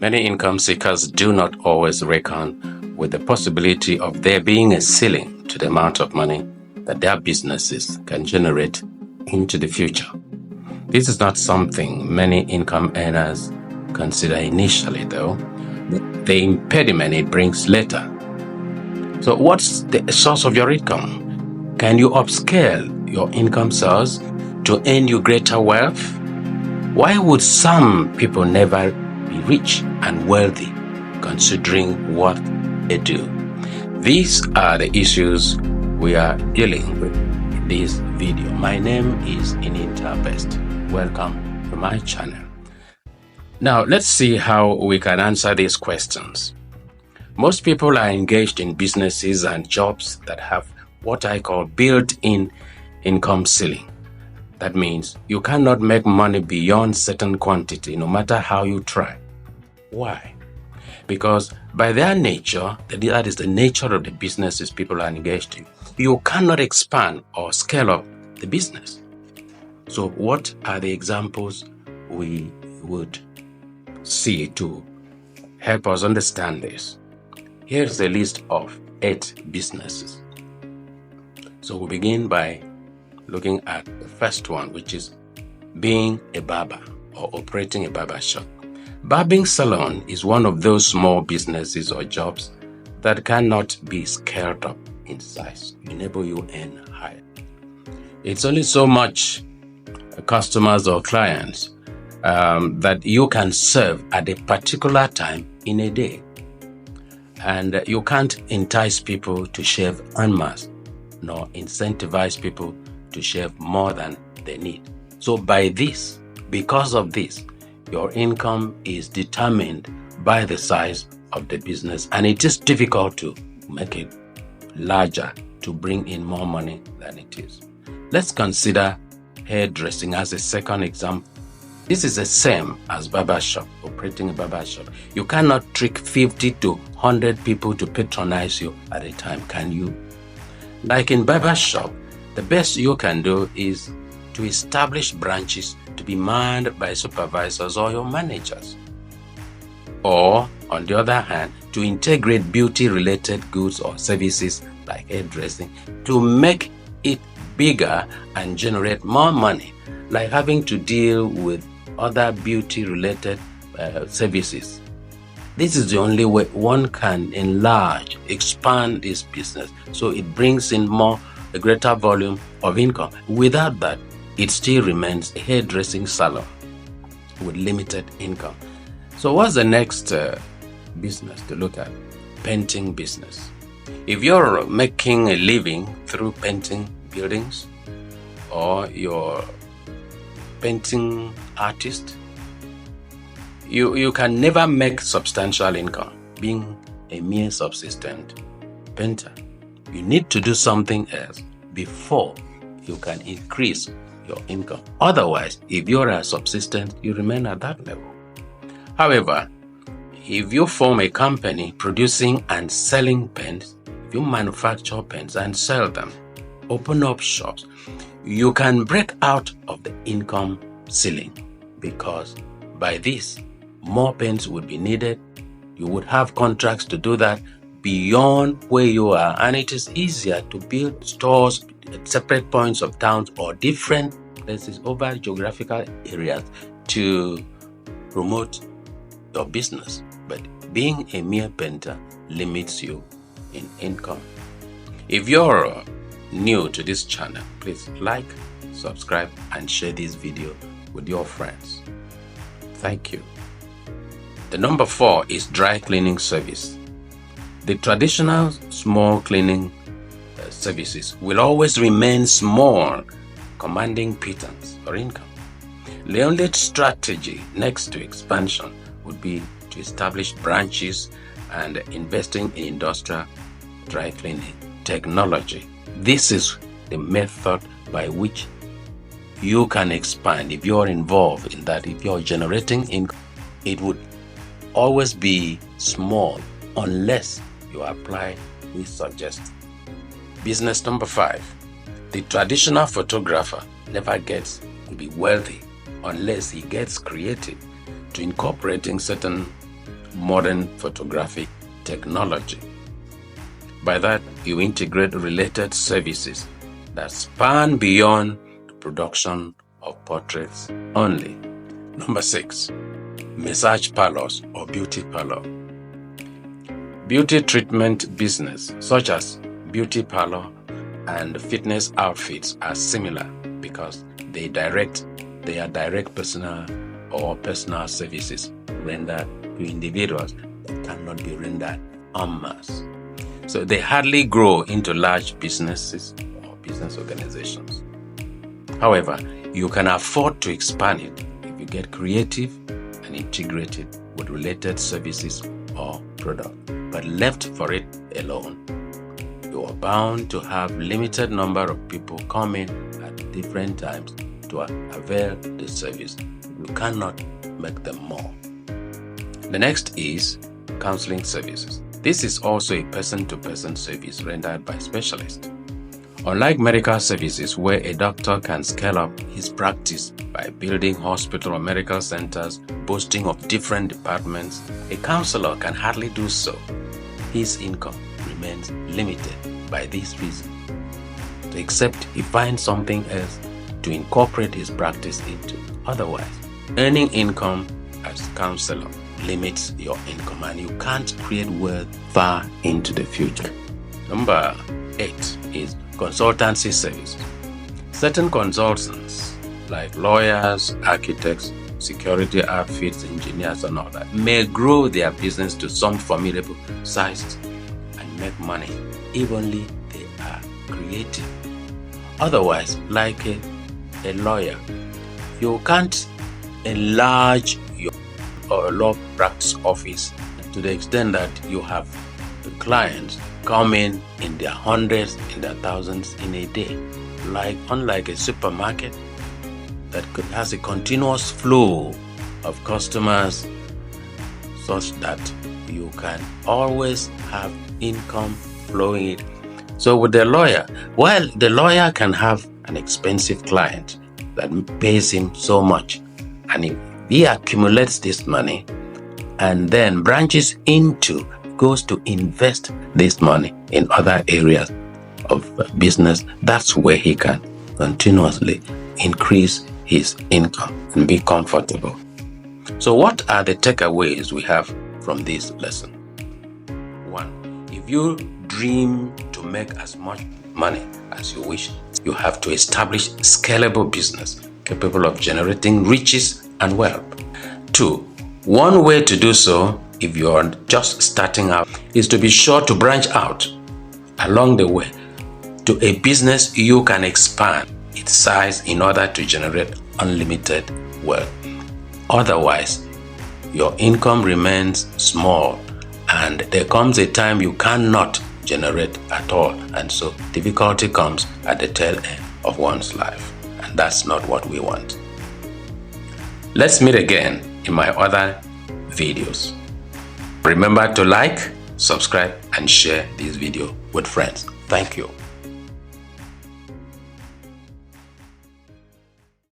Many income seekers do not always reckon with the possibility of there being a ceiling to the amount of money that their businesses can generate into the future. This is not something many income earners consider initially, though. The impediment it brings later. So what's the source of your income? Can you upscale your income source to earn you greater wealth? Why would some people never be rich and wealthy considering what they do? These are the issues we are dealing with in this video. My name is drnttahbest. Welcome to my channel. Now let's see how we can answer these questions. Most people are engaged in businesses and jobs that have what I call built-in income ceiling. That means you cannot make money beyond certain quantity no matter how you try. Why? Because by their nature, that is the nature of the businesses people are engaged in, you cannot expand or scale up the business. So what are the examples we would see to help us understand this? Here's a list of 8 businesses. So we begin by looking at the first one, which is being a barber or operating a barber shop. Barbing salon is one of those small businesses or jobs that cannot be scaled up in size, enable you earn higher. It's only so much customers or clients that you can serve at a particular time in a day. And you can't entice people to shave en masse, nor incentivize people to shave more than they need. So because of this, your income is determined by the size of the business, and it is difficult to make it larger to bring in more money than it is. Let's consider hairdressing as a second example. This is the same as barbershop, operating a barbershop. You cannot trick 50 to 100 people to patronize you at a time, can you? Like in barbershop, the best you can do is to establish branches to be manned by supervisors or your managers. Or, on the other hand, to integrate beauty-related goods or services like hairdressing to make it bigger and generate more money, like having to deal with other beauty-related services. This is the only way one can expand this business, so it brings in a greater volume of income. Without that, it still remains a hairdressing salon with limited income. So what's the next business to look at? Painting business. If you're making a living through painting buildings, or you're painting artist, you can never make substantial income being a mere subsistent painter. You need to do something else before you can increase your income. Otherwise, if you're a subsistent, you remain at that level. However, if you form a company producing and selling pens, if you manufacture pens and sell them, open up shops, you can break out of the income ceiling, because by this, more pens would be needed. You would have contracts to do that beyond where you are, and it is easier to build stores at separate points of towns or different places over geographical areas to promote your business. But being a mere painter limits you in income. If you're new to this channel, please like, subscribe, and share this video with your friends. Thank you. The number 4 is dry cleaning service. The traditional small cleaning services will always remain small, commanding pittance or income. The only strategy next to expansion would be to establish branches and investing in industrial dry cleaning technology. This is the method by which you can expand. If you're involved in that, if you're generating income, it would always be small unless you apply this suggestion. Business number 5. The traditional photographer never gets to be wealthy unless he gets creative to incorporating certain modern photographic technology. By that, you integrate related services that span beyond the production of portraits only. Number 6, massage parlors or beauty parlor. Beauty treatment business such as beauty parlor and fitness outfits are similar because they are direct personal services rendered to individuals that cannot be rendered en masse. So they hardly grow into large businesses or business organizations. However, you can afford to expand it if you get creative and integrate it with related services or products. But left for it alone, you are bound to have limited number of people coming at different times to avail the service. You cannot make them more. The next is counseling services. This is also a person-to-person service rendered by specialists. Unlike medical services where a doctor can scale up his practice by building hospital or medical centers boasting of different departments, a counselor can hardly do so. His income remains limited by this reason, except he finds something else to incorporate his practice into. Otherwise, earning income as counselor limits your income and you can't create wealth far into the future. Number 8 is consultancy services. Certain consultants like lawyers, architects, security outfits, engineers and all that may grow their business to some formidable size and make money evenly they are creative. Otherwise, like a lawyer, you can't enlarge your law practice office to the extent that you have the clients coming in their hundreds, in their thousands in a day. Unlike a supermarket that has a continuous flow of customers such that you can always have income flowing in. So with the lawyer, while the lawyer can have an expensive client that pays him so much, and he accumulates this money and then goes to invest this money in other areas of business, that's where he can continuously increase his income and be comfortable. So what are the takeaways we have from this lesson? 1, if you dream to make as much money as you wish, you have to establish scalable business capable of generating riches and wealth. 2, one way to do so, if you are just starting out, is to be sure to branch out along the way to a business you can expand its size in order to generate unlimited wealth. Otherwise, your income remains small and there comes a time you cannot generate at all, and so difficulty comes at the tail end of one's life, and that's not what we want. Let's meet again in my other videos. Remember to like, subscribe and share this video with friends. Thank you.